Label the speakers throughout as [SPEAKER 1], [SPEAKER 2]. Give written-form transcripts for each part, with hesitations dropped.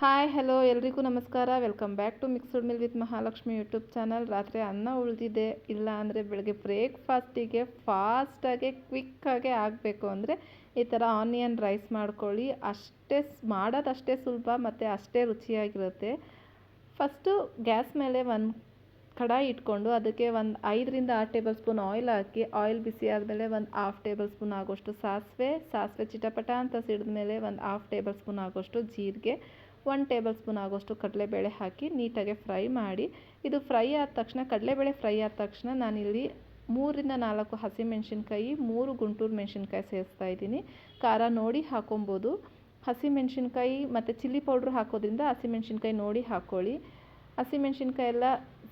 [SPEAKER 1] Hi hello ಎಲ್ರಿಗೂ ನಮಸ್ಕಾರ. Welcome back to mixed meal with Mahalakshmi YouTube channel. ರಾತ್ರಿ ಅನ್ನ ಉಳಿದಿದೆ, ಇಲ್ಲ ಅಂದರೆ ಬೆಳಗ್ಗೆ ಬ್ರೇಕ್ಫಾಸ್ಟಿಗೆ ಫಾಸ್ಟಾಗಿ ಕ್ವಿಕ್ಕಾಗೆ ಆಗಬೇಕು ಅಂದರೆ ಈ ಥರ ಆನಿಯನ್ ರೈಸ್ ಮಾಡ್ಕೊಳ್ಳಿ. ಮಾಡೋದು ಅಷ್ಟೇ ಸುಲಭ ಮತ್ತು ಅಷ್ಟೇ ರುಚಿಯಾಗಿರುತ್ತೆ. ಫಸ್ಟು ಗ್ಯಾಸ್ ಮೇಲೆ ಒಂದು ಕಡಾಯಿ ಇಟ್ಕೊಂಡು ಅದಕ್ಕೆ ಒಂದು 5ರಿಂದ 6 ಟೇಬಲ್ ಸ್ಪೂನ್ ಆಯಿಲ್ ಹಾಕಿ, ಆಯಿಲ್ ಬಿಸಿ ಆದಮೇಲೆ ಒಂದು ಹಾಫ್ ಟೇಬಲ್ ಸ್ಪೂನ್ ಆಗೋಷ್ಟು ಸಾಸಿವೆ ಚಿಟಪಟ ಅಂತ ಸಿಡಿದ ಮೇಲೆ ಒಂದು ಹಾಫ್ ಟೇಬಲ್ ಸ್ಪೂನ್ ಆಗೋಷ್ಟು ಜೀರಿಗೆ, 1 ಟೇಬಲ್ ಸ್ಪೂನ್ ಆಗೋಷ್ಟು ಕಡಲೆಬೇಳೆ ಹಾಕಿ ನೀಟಾಗಿ ಫ್ರೈ ಮಾಡಿ. ಇದು ಫ್ರೈ ಆದ ತಕ್ಷಣ, ಕಡಲೆಬೇಳೆ ಫ್ರೈ ಆದ ತಕ್ಷಣ ನಾನಿಲ್ಲಿ 3ರಿಂದ 4 ಹಸಿಮೆಣಸಿನ್ಕಾಯಿ, 3 ಗುಂಟೂರು ಮೆಣಸಿನ್ಕಾಯಿ ಸೇರಿಸ್ತಾ ಇದ್ದೀನಿ. ಖಾರ ನೋಡಿ ಹಾಕೊಬೋದು. ಹಸಿಮೆಣಸಿನ್ಕಾಯಿ ಮತ್ತು ಚಿಲ್ಲಿ ಪೌಡ್ರ್ ಹಾಕೋದ್ರಿಂದ ಹಸಿಮೆಣಸಿನ್ಕಾಯಿ ನೋಡಿ ಹಾಕ್ಕೊಳ್ಳಿ. ಹಸಿಮೆಣಸಿನ್ಕಾಯಿ ಎಲ್ಲ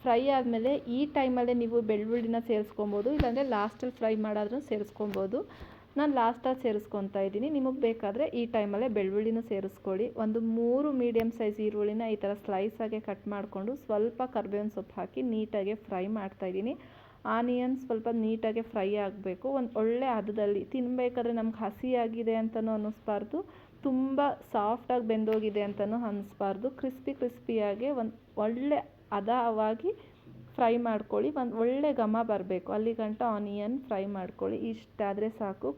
[SPEAKER 1] ಫ್ರೈ ಆದಮೇಲೆ ಈ ಟೈಮಲ್ಲೇ ನೀವು ಬೆಳ್ಳುಳ್ಳಿನ ಸೇರಿಸ್ಕೊಬೋದು, ಇಲ್ಲಾಂದರೆ ಲಾಸ್ಟಲ್ಲಿ ಫ್ರೈ ಮಾಡಾದ್ರೂ ಸೇರಿಸ್ಕೊಬೋದು. ನಾನು ಲಾಸ್ಟಲ್ಲಿ ಸೇರಿಸ್ಕೊತಾ ಇದ್ದೀನಿ. ನಿಮಗೆ ಬೇಕಾದರೆ ಈ ಟೈಮಲ್ಲೇ ಬೆಳ್ಳುಳ್ಳಿನೂ ಸೇರಿಸ್ಕೊಳ್ಳಿ. ಒಂದು 3 ಮೀಡಿಯಮ್ ಸೈಜ್ ಈರುಳ್ಳಿನ ಈ ಥರ ಸ್ಲೈಸಾಗಿ ಕಟ್ ಮಾಡಿಕೊಂಡು ಸ್ವಲ್ಪ ಕರಿಬೇವಿನ ಸೊಪ್ಪು ಹಾಕಿ ನೀಟಾಗಿ ಫ್ರೈ ಮಾಡ್ತಾಯಿದ್ದೀನಿ. ಆನಿಯನ್ ಸ್ವಲ್ಪ ನೀಟಾಗಿ ಫ್ರೈ ಆಗಬೇಕು. ಒಂದು ಒಳ್ಳೆ ಹದದಲ್ಲಿ ತಿನ್ನಬೇಕಾದ್ರೆ ನಮ್ಗೆ ಹಸಿಯಾಗಿದೆ ಅಂತಲೂ ಅನ್ನಿಸ್ಬಾರ್ದು, ತುಂಬ ಸಾಫ್ಟಾಗಿ ಬೆಂದೋಗಿದೆ ಅಂತಲೂ ಅನ್ನಿಸ್ಬಾರ್ದು. ಕ್ರಿಸ್ಪಿಯಾಗಿ ಒಂದು ಒಳ್ಳೆ ಹದವಾಗಿ ಫ್ರೈ ಮಾಡ್ಕೊಳ್ಳಿ. ಒಂದು ಒಳ್ಳೆ ಘಮ ಬರಬೇಕು, ಅಲ್ಲಿ ಗಂಟ ಆನಿಯನ್ ಫ್ರೈ ಮಾಡ್ಕೊಳ್ಳಿ. ಇಷ್ಟಾದರೆ ಸಾಕು,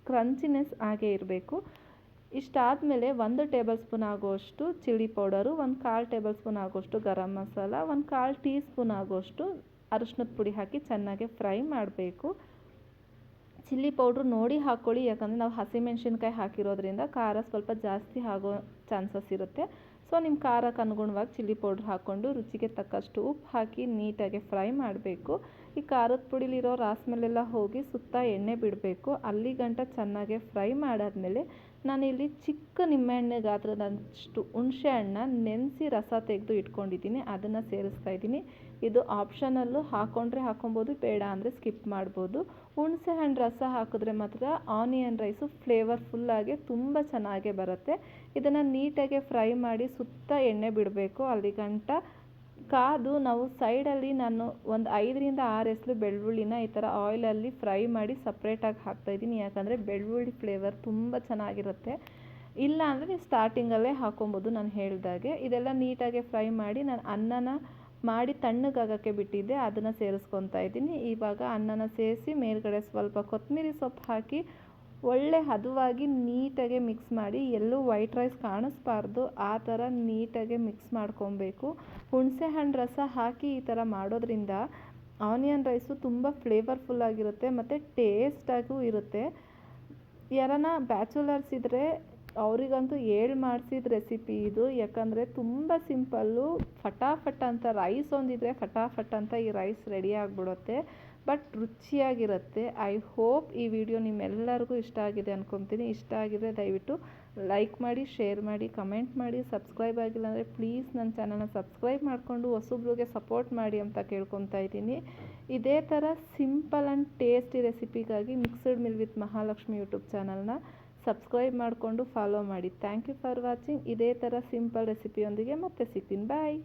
[SPEAKER 1] ಕ್ರಂಚಿನೆಸ್ ಆಗೇ ಇರಬೇಕು. ಇಷ್ಟಾದಮೇಲೆ 1 ಟೇಬಲ್ ಸ್ಪೂನ್ ಆಗೋಷ್ಟು ಚಿಲ್ಲಿ ಪೌಡರು, 1/4 ಟೇಬಲ್ ಸ್ಪೂನ್ ಆಗೋಷ್ಟು ಗರಂ ಮಸಾಲ, 1/4 ಟೀ ಸ್ಪೂನ್ ಆಗೋಷ್ಟು ಅರಿಶಿನದ ಪುಡಿ ಹಾಕಿ ಚೆನ್ನಾಗಿ ಫ್ರೈ ಮಾಡಬೇಕು. ಚಿಲ್ಲಿ ಪೌಡ್ರು ನೋಡಿ ಹಾಕ್ಕೊಳ್ಳಿ, ಯಾಕಂದರೆ ನಾವು ಹಸಿಮೆಣ್ಸಿನ್ಕಾಯಿ ಹಾಕಿರೋದ್ರಿಂದ ಖಾರ ಸ್ವಲ್ಪ ಜಾಸ್ತಿ ಆಗೋ ಚಾನ್ಸಸ್ ಇರುತ್ತೆ. ಸೊ ನಿಮ್ಮ ಖಾರಕ್ಕೆ ಅನುಗುಣವಾಗಿ ಚಿಲ್ಲಿ ಪೌಡ್ರ್ ಹಾಕ್ಕೊಂಡು ರುಚಿಗೆ ತಕ್ಕಷ್ಟು ಉಪ್ಪು ಹಾಕಿ ನೀಟಾಗಿ ಫ್ರೈ ಮಾಡಬೇಕು. ಈ ಖಾರದ ಪುಡಿಲಿರೋ ರಾಸ್ಮೆಲೆಲ್ಲ ಹೋಗಿ ಸುತ್ತ ಎಣ್ಣೆ ಬಿಡಬೇಕು. ಅಲ್ಲಿ ಗಂಟ ಚೆನ್ನಾಗಿ ಫ್ರೈ ಮಾಡಾದಮೇಲೆ ನಾನಿಲ್ಲಿ ಚಿಕ್ಕ ನಿಂಬೆಹಣ್ಣು ಗಾತ್ರದಷ್ಟು ಹುಣಸೆ ಹಣ್ಣನ್ನ ನೆನೆಸಿ ರಸ ತೆಗೆದು ಇಟ್ಕೊಂಡಿದ್ದೀನಿ, ಅದನ್ನು ಸೇರಿಸ್ತಾ ಇದ್ದೀನಿ. ಇದು ಆಪ್ಷನಲ್ಲು, ಹಾಕ್ಕೊಂಡ್ರೆ ಹಾಕ್ಕೊಬೋದು, ಬೇಡ ಅಂದರೆ ಸ್ಕಿಪ್ ಮಾಡ್ಬೋದು. ಹುಣಸೆ ಹಣ್ಣು ರಸ ಹಾಕಿದ್ರೆ ಮಾತ್ರ ಆನಿಯನ್ ರೈಸು ಫ್ಲೇವರ್ಫುಲ್ಲಾಗಿ ತುಂಬ ಚೆನ್ನಾಗೇ ಬರುತ್ತೆ. ಇದನ್ನು ನೀಟಾಗಿ ಫ್ರೈ ಮಾಡಿ ಸುತ್ತ ಎಣ್ಣೆ ಬಿಡಬೇಕು. ಅಲ್ಲಿ ಗಂಟ ಕಾದು ನಾವು ಸೈಡಲ್ಲಿ ನಾನು ಒಂದು 5ರಿಂದ 6 ಎಸಳು ಬೆಳ್ಳುಳ್ಳಿನ ಈ ಥರ ಆಯಿಲಲ್ಲಿ ಫ್ರೈ ಮಾಡಿ ಸಪ್ರೇಟಾಗಿ ಹಾಕ್ತಾಯಿದ್ದೀನಿ, ಯಾಕಂದರೆ ಬೆಳ್ಳುಳ್ಳಿ ಫ್ಲೇವರ್ ತುಂಬ ಚೆನ್ನಾಗಿರುತ್ತೆ. ಇಲ್ಲ ಅಂದರೆ ನೀವು ಸ್ಟಾರ್ಟಿಂಗಲ್ಲೇ ಹಾಕ್ಕೊಬೋದು ನಾನು ಹೇಳಿದಾಗೆ. ಇದೆಲ್ಲ ನೀಟಾಗಿ ಫ್ರೈ ಮಾಡಿ ನಾನು ಅನ್ನನ ಮಾಡಿ ತಣ್ಣಗಾಗೋಕ್ಕೆ ಬಿಟ್ಟಿದ್ದೆ, ಅದನ್ನು ಸೇರಿಸ್ಕೊತಾ ಇದ್ದೀನಿ. ಇವಾಗ ಅನ್ನನ ಸೇರಿಸಿ ಮೇಲ್ಗಡೆ ಸ್ವಲ್ಪ ಕೊತ್ತಂಬರಿ ಸೊಪ್ಪು ಹಾಕಿ ಒಳ್ಳೆ ಹದವಾಗಿ ನೀಟಾಗಿ ಮಿಕ್ಸ್ ಮಾಡಿ, ಎಲ್ಲೂ ವೈಟ್ ರೈಸ್ ಕಾಣಿಸ್ಬಾರ್ದು, ಆ ಥರ ನೀಟಾಗಿ ಮಿಕ್ಸ್ ಮಾಡ್ಕೊಬೇಕು. ಹುಣಸೆ ಹಣ್ಣು ರಸ ಹಾಕಿ ಈ ಥರ ಮಾಡೋದ್ರಿಂದ ಆನಿಯನ್ ರೈಸು ತುಂಬ ಫ್ಲೇವರ್ಫುಲ್ಲಾಗಿರುತ್ತೆ ಮತ್ತು ಟೇಸ್ಟಾಗೂ ಇರುತ್ತೆ. ಯಾರನ್ನ ಬ್ಯಾಚುಲರ್ಸ್ ಇದ್ದರೆ ಅವರಿಗಂತೂ ಮಾಡಿಸಿದ ರೆಸಿಪಿ ಇದು, ಯಾಕಂದರೆ ತುಂಬ ಸಿಂಪಲ್ಲು, ಫಟಾಫಟ್ ಅಂತ ರೈಸ್ ಒಂದಿದ್ರೆ ಫಟಾಫಟ್ ಅಂತ ಈ ರೈಸ್ ರೆಡಿ ಆಗಿಬಿಡುತ್ತೆ, ಬಟ್ ರುಚಿಯಾಗಿರುತ್ತೆ. ಐ ಹೋಪ್ ಈ ವಿಡಿಯೋ ನಿಮ್ಮೆಲ್ಲರಿಗೂ ಇಷ್ಟ ಆಗಿದೆ ಅಂದ್ಕೊತೀನಿ. ಇಷ್ಟ ಆಗಿದ್ರೆ ದಯವಿಟ್ಟು ಲೈಕ್ ಮಾಡಿ, ಶೇರ್ ಮಾಡಿ, ಕಮೆಂಟ್ ಮಾಡಿ. ಸಬ್ಸ್ಕ್ರೈಬ್ ಆಗಿಲ್ಲ ಅಂದರೆ ಪ್ಲೀಸ್ ನನ್ನ ಚಾನಲ್ನ ಸಬ್ಸ್ಕ್ರೈಬ್ ಮಾಡಿಕೊಂಡು ಹೊಸಬ್ರಿಗೆ ಸಪೋರ್ಟ್ ಮಾಡಿ ಅಂತ ಕೇಳ್ಕೊತಾ ಇದ್ದೀನಿ. ಇದೇ ಥರ ಸಿಂಪಲ್ ಆ್ಯಂಡ್ ಟೇಸ್ಟಿ ರೆಸಿಪಿಗಾಗಿ mixed meal with Mahalakshmi YouTube ಚಾನಲ್ನ ಸಬ್ಸ್ಕ್ರೈಬ್ ಮಾಡಿಕೊಂಡು ಫಾಲೋ ಮಾಡಿ. Thank you for watching. ಇದೇ ಥರ ಸಿಂಪಲ್ ರೆಸಿಪಿಯೊಂದಿಗೆ ಮತ್ತೆ ಸಿಗ್ತೀನಿ. ಬಾಯ್.